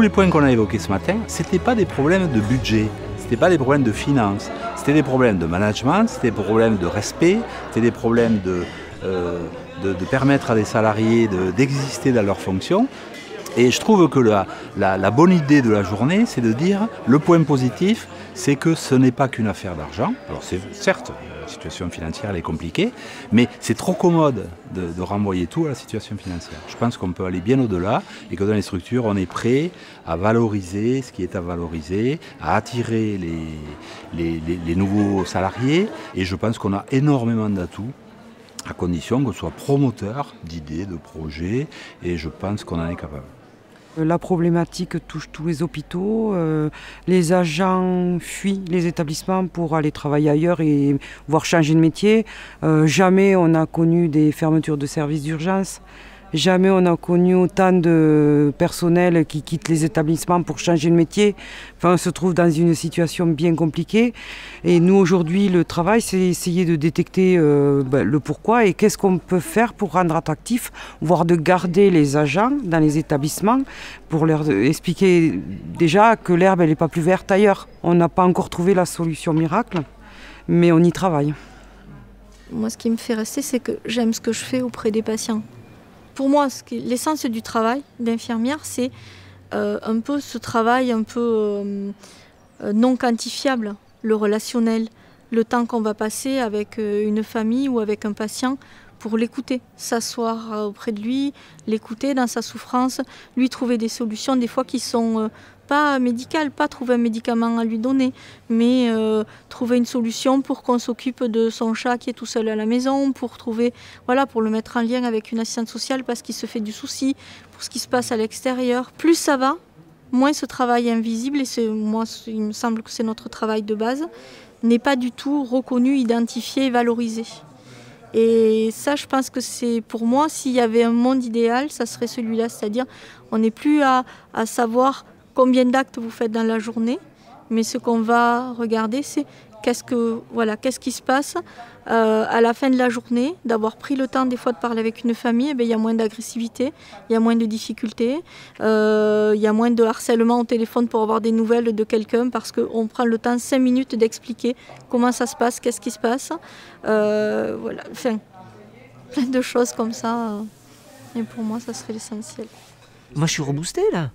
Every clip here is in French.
tous les points qu'on a évoqués ce matin, ce n'étaient pas des problèmes de budget, ce n'étaient pas des problèmes de finances, c'était des problèmes de management, c'était des problèmes de respect, c'était des problèmes de permettre à des salariés d'exister dans leurs fonctions. Et je trouve que la bonne idée de la journée, c'est de dire, le point positif, c'est que ce n'est pas qu'une affaire d'argent. Alors certes, la situation financière elle est compliquée, mais c'est trop commode de renvoyer tout à la situation financière. Je pense qu'on peut aller bien au-delà et que dans les structures, on est prêt à valoriser ce qui est à valoriser, à attirer les nouveaux salariés. Et je pense qu'on a énormément d'atouts, à condition qu'on soit promoteur d'idées, de projets, et je pense qu'on en est capable. La problématique touche tous les hôpitaux. Les agents fuient les établissements pour aller travailler ailleurs et voire changer de métier. Jamais on a connu des fermetures de services d'urgence. Jamais on a connu autant de personnel qui quittent les établissements pour changer de métier. Enfin, on se trouve dans une situation bien compliquée. Et nous, aujourd'hui, le travail, c'est essayer de détecter le pourquoi et qu'est-ce qu'on peut faire pour rendre attractif, voire de garder les agents dans les établissements pour leur expliquer déjà que l'herbe, elle n'est pas plus verte ailleurs. On n'a pas encore trouvé la solution miracle, mais on y travaille. Moi, ce qui me fait rester, c'est que j'aime ce que je fais auprès des patients. Pour moi, l'essence du travail d'infirmière, c'est un peu ce travail un peu non quantifiable, le relationnel, le temps qu'on va passer avec une famille ou avec un patient pour l'écouter, s'asseoir auprès de lui, l'écouter dans sa souffrance, lui trouver des solutions des fois qui sont pas médicales, pas trouver un médicament à lui donner, mais trouver une solution pour qu'on s'occupe de son chat qui est tout seul à la maison, pour trouver, voilà, pour le mettre en lien avec une assistante sociale parce qu'il se fait du souci pour ce qui se passe à l'extérieur. Plus ça va, moins ce travail invisible, et moi il me semble que c'est notre travail de base, n'est pas du tout reconnu, identifié et valorisé. Et ça, je pense que c'est pour moi, s'il y avait un monde idéal, ça serait celui-là, c'est-à-dire on n'est plus à savoir combien d'actes vous faites dans la journée, mais ce qu'on va regarder, c'est qu'est-ce qui se passe à la fin de la journée, d'avoir pris le temps des fois de parler avec une famille. Il y a moins d'agressivité, il y a moins de difficultés, il y a moins de harcèlement au téléphone pour avoir des nouvelles de quelqu'un parce qu'on prend le temps 5 minutes d'expliquer comment ça se passe, qu'est-ce qui se passe. Voilà, enfin, plein de choses comme ça. Et pour moi, ça serait l'essentiel. Moi, je suis reboosté là.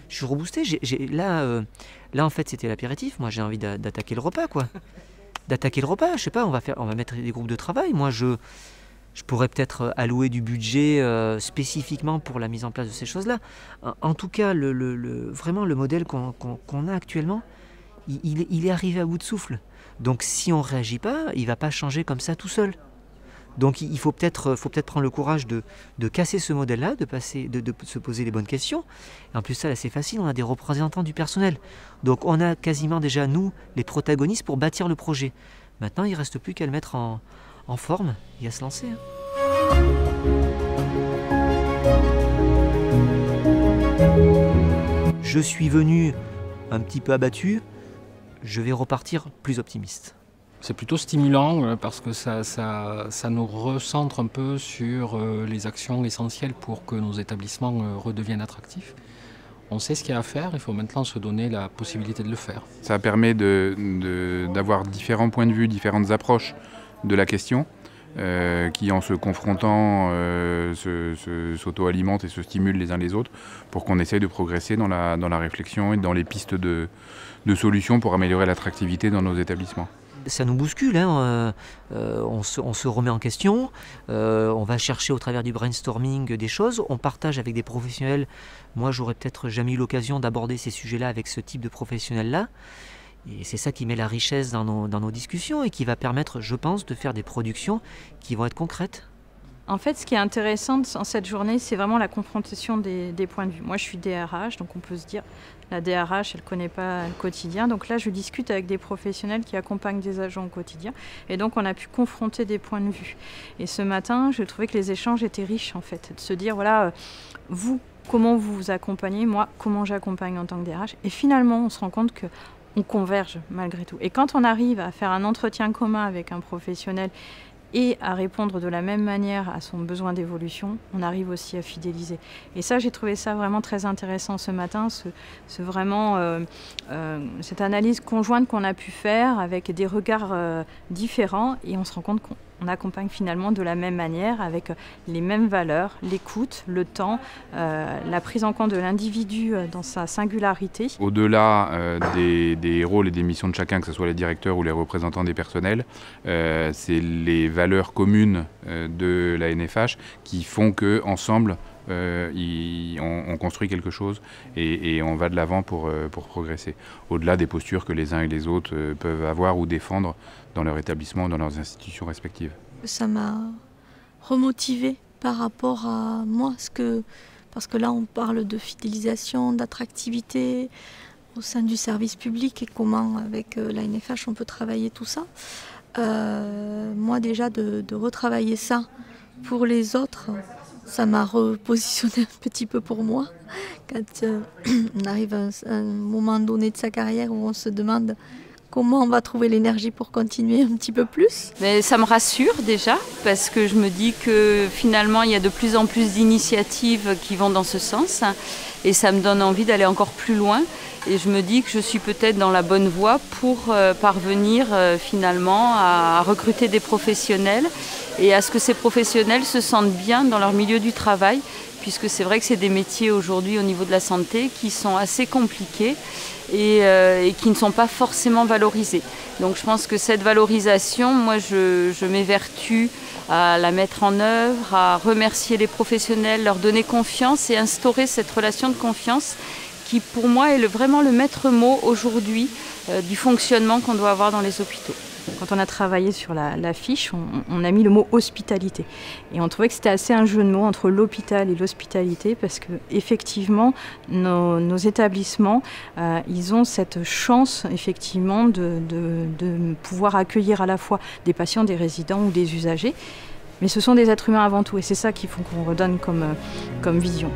Je suis reboosté. Là, en fait, c'était l'apéritif. Moi, j'ai envie d'attaquer le repas, quoi. D'attaquer le repas. Je sais pas, on va mettre des groupes de travail. Moi, je pourrais peut-être allouer du budget spécifiquement pour la mise en place de ces choses-là. En tout cas, vraiment, le modèle qu'on a actuellement, il est arrivé à bout de souffle. Donc, si on ne réagit pas, il ne va pas changer comme ça tout seul. Donc il faut peut-être prendre le courage de casser ce modèle-là, de se poser les bonnes questions. Et en plus ça, là, c'est facile, on a des représentants du personnel. Donc on a quasiment déjà, nous, les protagonistes pour bâtir le projet. Maintenant, il ne reste plus qu'à le mettre en forme et à se lancer. Je suis venu un petit peu abattu, je vais repartir plus optimiste. C'est plutôt stimulant parce que ça nous recentre un peu sur les actions essentielles pour que nos établissements redeviennent attractifs. On sait ce qu'il y a à faire, il faut maintenant se donner la possibilité de le faire. Ça permet d'avoir différents points de vue, différentes approches de la question qui, en se confrontant, s'auto-alimentent et se stimulent les uns les autres pour qu'on essaye de progresser dans la réflexion et dans les pistes de solutions pour améliorer l'attractivité dans nos établissements. Ça nous bouscule, hein. On se remet en question, on va chercher au travers du brainstorming des choses, on partage avec des professionnels. Moi, j'aurais peut-être jamais eu l'occasion d'aborder ces sujets-là avec ce type de professionnels-là. Et c'est ça qui met la richesse dans nos discussions et qui va permettre, je pense, de faire des productions qui vont être concrètes. En fait, ce qui est intéressant dans cette journée, c'est vraiment la confrontation des points de vue. Moi, je suis DRH, donc on peut se dire, la DRH, elle ne connaît pas le quotidien. Donc là, je discute avec des professionnels qui accompagnent des agents au quotidien. Et donc, on a pu confronter des points de vue. Et ce matin, je trouvais que les échanges étaient riches, en fait. De se dire, voilà, vous, comment vous vous accompagnez, moi, comment j'accompagne en tant que DRH. Et finalement, on se rend compte qu'on converge malgré tout. Et quand on arrive à faire un entretien commun avec un professionnel et à répondre de la même manière à son besoin d'évolution, on arrive aussi à fidéliser. Et ça, j'ai trouvé ça vraiment très intéressant ce matin, cette analyse conjointe qu'on a pu faire avec des regards différents, et on se rend compte qu'on accompagne finalement de la même manière, avec les mêmes valeurs, l'écoute, le temps, la prise en compte de l'individu dans sa singularité. Au-delà des rôles et des missions de chacun, que ce soit les directeurs ou les représentants des personnels, c'est les valeurs communes de la NFH qui font qu'ensemble, on construit quelque chose et on va de l'avant pour progresser. Au-delà des postures que les uns et les autres peuvent avoir ou défendre dans leur établissement, dans leurs institutions respectives. Ça m'a remotivée par rapport à moi, parce que là on parle de fidélisation, d'attractivité au sein du service public et comment avec la NFH on peut travailler tout ça. Moi déjà de retravailler ça pour les autres, ça m'a repositionné un petit peu pour moi. Quand on arrive à un moment donné de sa carrière où on se demande comment on va trouver l'énergie pour continuer un petit peu plus. Mais ça me rassure déjà, parce que je me dis que finalement il y a de plus en plus d'initiatives qui vont dans ce sens, et ça me donne envie d'aller encore plus loin. Et je me dis que je suis peut-être dans la bonne voie pour parvenir finalement à recruter des professionnels et à ce que ces professionnels se sentent bien dans leur milieu du travail, puisque c'est vrai que c'est des métiers aujourd'hui au niveau de la santé qui sont assez compliqués et qui ne sont pas forcément valorisés. Donc je pense que cette valorisation, moi je m'évertue à la mettre en œuvre, à remercier les professionnels, leur donner confiance et instaurer cette relation de confiance qui pour moi est vraiment le maître mot aujourd'hui du fonctionnement qu'on doit avoir dans les hôpitaux. Quand on a travaillé sur la fiche, on a mis le mot hospitalité. Et on trouvait que c'était assez un jeu de mots entre l'hôpital et l'hospitalité, parce qu'effectivement, nos établissements, ils ont cette chance effectivement de pouvoir accueillir à la fois des patients, des résidents ou des usagers. Mais ce sont des êtres humains avant tout, et c'est ça qu'il faut qu'on redonne comme vision.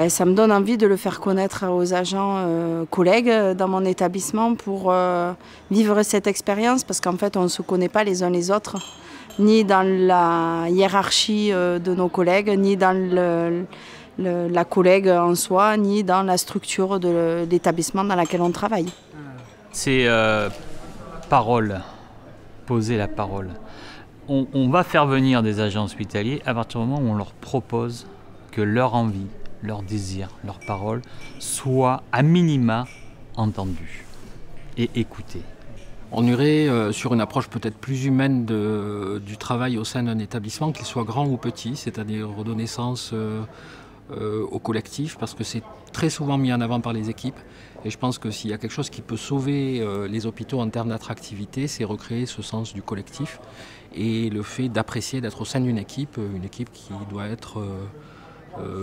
Ça me donne envie de le faire connaître aux agents collègues dans mon établissement pour vivre cette expérience, parce qu'en fait on ne se connaît pas les uns les autres, ni dans la hiérarchie de nos collègues, ni dans la collègue en soi, ni dans la structure de l'établissement dans laquelle on travaille. C'est parole, poser la parole. On va faire venir des agents hospitaliers à partir du moment où on leur propose que leur envie, leur désir, leur parole soient à minima entendus et écoutés. On irait sur une approche peut-être plus humaine du travail au sein d'un établissement, qu'il soit grand ou petit, c'est-à-dire redonner sens au collectif, parce que c'est très souvent mis en avant par les équipes. Et je pense que s'il y a quelque chose qui peut sauver les hôpitaux en termes d'attractivité, c'est recréer ce sens du collectif et le fait d'apprécier d'être au sein d'une équipe qui doit être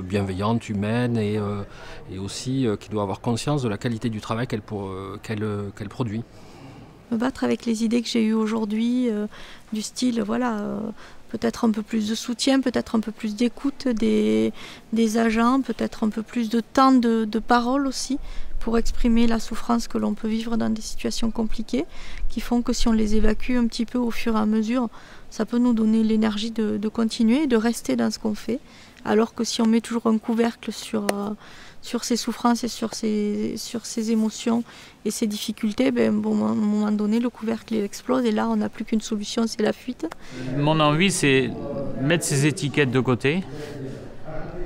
bienveillante, humaine et aussi qui doit avoir conscience de la qualité du travail qu'elle produit. Me battre avec les idées que j'ai eues aujourd'hui, du style, voilà, peut-être un peu plus de soutien, peut-être un peu plus d'écoute des agents, peut-être un peu plus de temps de parole aussi, pour exprimer la souffrance que l'on peut vivre dans des situations compliquées, qui font que si on les évacue un petit peu au fur et à mesure, ça peut nous donner l'énergie de continuer et de rester dans ce qu'on fait. Alors que si on met toujours un couvercle sur ses souffrances et sur ses émotions et ses difficultés, bon, à un moment donné, le couvercle il explose et là, on n'a plus qu'une solution, c'est la fuite. Mon envie, c'est mettre ces étiquettes de côté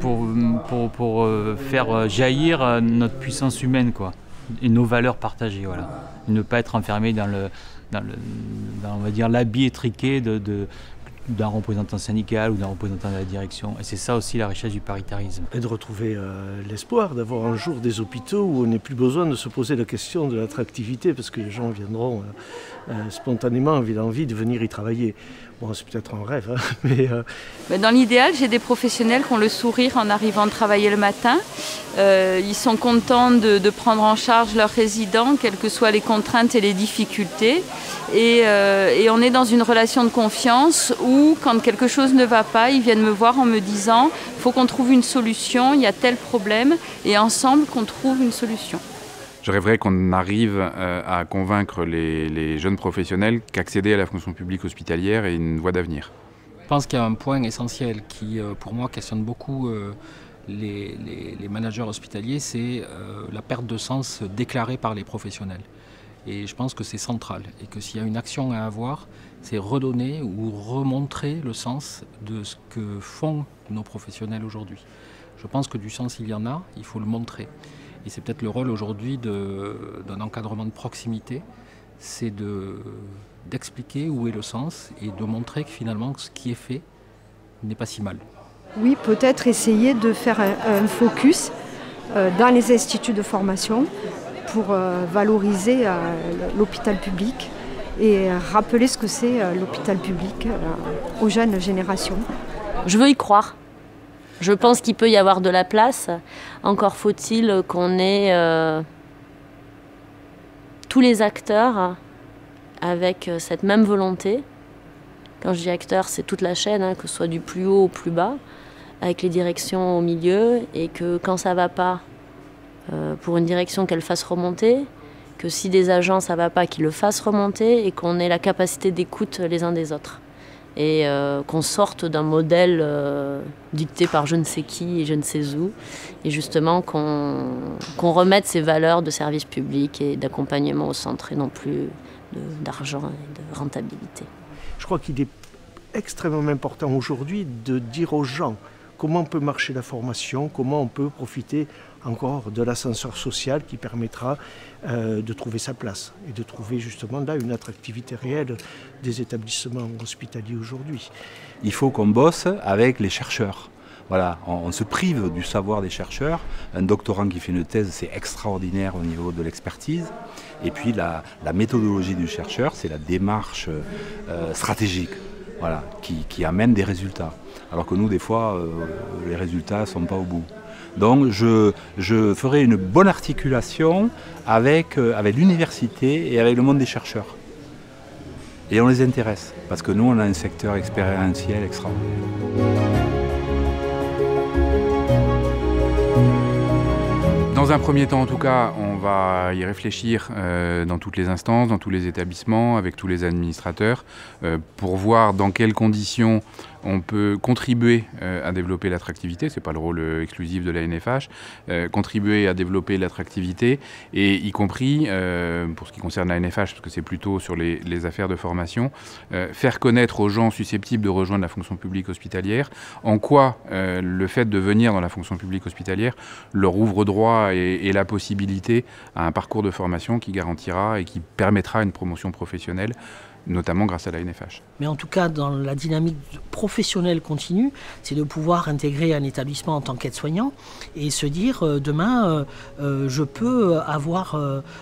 pour faire jaillir notre puissance humaine, quoi, et nos valeurs partagées. Voilà. Ne pas être enfermé dans on va dire, l'habit étriqué d'un représentant syndical ou d'un représentant de la direction. Et c'est ça aussi la richesse du paritarisme. Et de retrouver l'espoir d'avoir un jour des hôpitaux où on n'ait plus besoin de se poser la question de l'attractivité, parce que les gens viendront spontanément avec l'envie de venir y travailler. Bon, c'est peut-être un rêve, hein, mais... Dans l'idéal, j'ai des professionnels qui ont le sourire en arrivant travailler le matin. Ils sont contents de prendre en charge leurs résidents, quelles que soient les contraintes et les difficultés. Et on est dans une relation de confiance où, quand quelque chose ne va pas, ils viennent me voir en me disant « il faut qu'on trouve une solution, il y a tel problème » et ensemble qu'on trouve une solution. Je rêverais qu'on arrive à convaincre les jeunes professionnels qu'accéder à la fonction publique hospitalière est une voie d'avenir. Je pense qu'il y a un point essentiel qui, pour moi, questionne beaucoup les managers hospitaliers, c'est la perte de sens déclarée par les professionnels. Et je pense que c'est central et que s'il y a une action à avoir, c'est redonner ou remontrer le sens de ce que font nos professionnels aujourd'hui. Je pense que du sens, il y en a, il faut le montrer. Et c'est peut-être le rôle aujourd'hui d'un encadrement de proximité, c'est d'expliquer où est le sens et de montrer que finalement ce qui est fait n'est pas si mal. Oui, peut-être essayer de faire un focus dans les instituts de formation pour valoriser l'hôpital public et rappeler ce que c'est l'hôpital public aux jeunes générations. Je veux y croire. Je pense qu'il peut y avoir de la place. Encore faut-il qu'on ait tous les acteurs avec cette même volonté. Quand je dis acteurs, c'est toute la chaîne, que ce soit du plus haut au plus bas, avec les directions au milieu, et que quand ça ne va pas, pour une direction qu'elle fasse remonter, que si des agents ça ne va pas, qu'ils le fassent remonter, et qu'on ait la capacité d'écoute les uns des autres. Et qu'on sorte d'un modèle dicté par je ne sais qui et je ne sais où, et justement qu'on remette ces valeurs de service public et d'accompagnement au centre, et non plus d'argent et de rentabilité. Je crois qu'il est extrêmement important aujourd'hui de dire aux gens comment peut marcher la formation, comment on peut profiter encore de l'ascenseur social qui permettra de trouver sa place et de trouver justement là une attractivité réelle des établissements hospitaliers aujourd'hui. Il faut qu'on bosse avec les chercheurs. Voilà, on se prive du savoir des chercheurs. Un doctorant qui fait une thèse, c'est extraordinaire au niveau de l'expertise. Et puis la méthodologie du chercheur, c'est la démarche stratégique, voilà, qui amène des résultats. Alors que nous, des fois, les résultats ne sont pas au bout. Donc je ferai une bonne articulation avec l'université et avec le monde des chercheurs. Et on les intéresse, parce que nous, on a un secteur expérientiel extraordinaire. Dans un premier temps, en tout cas, on va y réfléchir dans toutes les instances, dans tous les établissements, avec tous les administrateurs, pour voir dans quelles conditions on peut contribuer à développer l'attractivité, ce n'est pas le rôle exclusif de la NFH, contribuer à développer l'attractivité, et y compris, pour ce qui concerne la NFH, parce que c'est plutôt sur les affaires de formation, faire connaître aux gens susceptibles de rejoindre la fonction publique hospitalière en quoi le fait de venir dans la fonction publique hospitalière leur ouvre droit et la possibilité à un parcours de formation qui garantira et qui permettra une promotion professionnelle, notamment grâce à la NFH. Mais en tout cas, dans la dynamique professionnelle continue, c'est de pouvoir intégrer un établissement en tant qu'aide-soignant et se dire demain, je peux avoir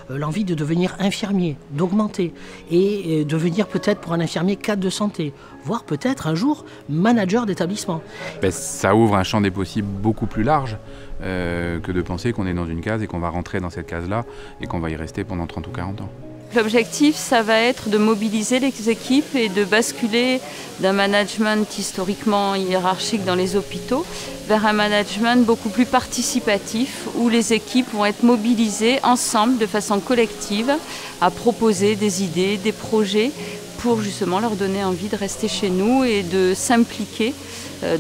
l'envie de devenir infirmier, d'augmenter et devenir peut-être pour un infirmier cadre de santé, voire peut-être un jour manager d'établissement. Ben, ça ouvre un champ des possibles beaucoup plus large que de penser qu'on est dans une case et qu'on va rentrer dans cette case-là et qu'on va y rester pendant 30 ou 40 ans. L'objectif, ça va être de mobiliser les équipes et de basculer d'un management historiquement hiérarchique dans les hôpitaux vers un management beaucoup plus participatif où les équipes vont être mobilisées ensemble de façon collective à proposer des idées, des projets pour justement leur donner envie de rester chez nous et de s'impliquer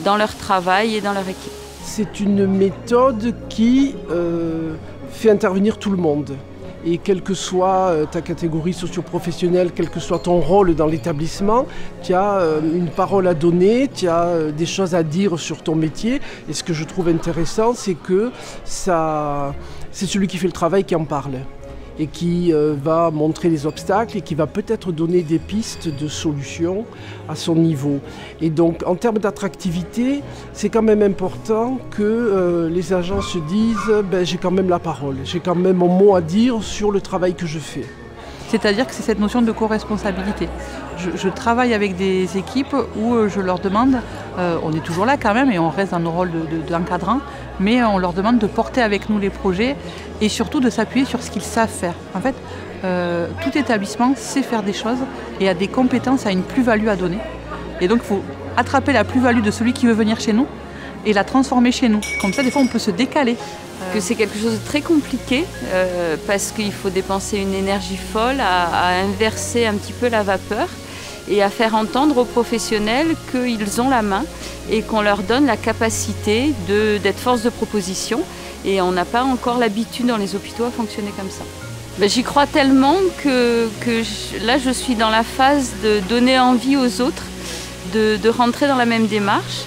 dans leur travail et dans leur équipe. C'est une méthode qui fait intervenir tout le monde. Et quelle que soit ta catégorie socio-professionnelle, quel que soit ton rôle dans l'établissement, tu as une parole à donner, tu as des choses à dire sur ton métier. Et ce que je trouve intéressant, c'est que c'est celui qui fait le travail qui en parle et qui va montrer les obstacles et qui va peut-être donner des pistes de solutions à son niveau. Et donc, en termes d'attractivité, c'est quand même important que les agents se disent « j'ai quand même la parole, j'ai quand même mon mot à dire sur le travail que je fais ». C'est-à-dire que c'est cette notion de co-responsabilité. Je travaille avec des équipes où je leur demande, on est toujours là quand même et on reste dans nos rôles d'encadrant, mais on leur demande de porter avec nous les projets et surtout de s'appuyer sur ce qu'ils savent faire. En fait, tout établissement sait faire des choses et a des compétences, a une plus-value à donner. Et donc il faut attraper la plus-value de celui qui veut venir chez nous et la transformer chez nous. Comme ça, des fois, on peut se décaler Que c'est quelque chose de très compliqué parce qu'il faut dépenser une énergie folle à inverser un petit peu la vapeur et à faire entendre aux professionnels qu'ils ont la main et qu'on leur donne la capacité d'être force de proposition. Et on n'a pas encore l'habitude dans les hôpitaux à fonctionner comme ça. J'y crois tellement que là je suis dans la phase de donner envie aux autres de rentrer dans la même démarche.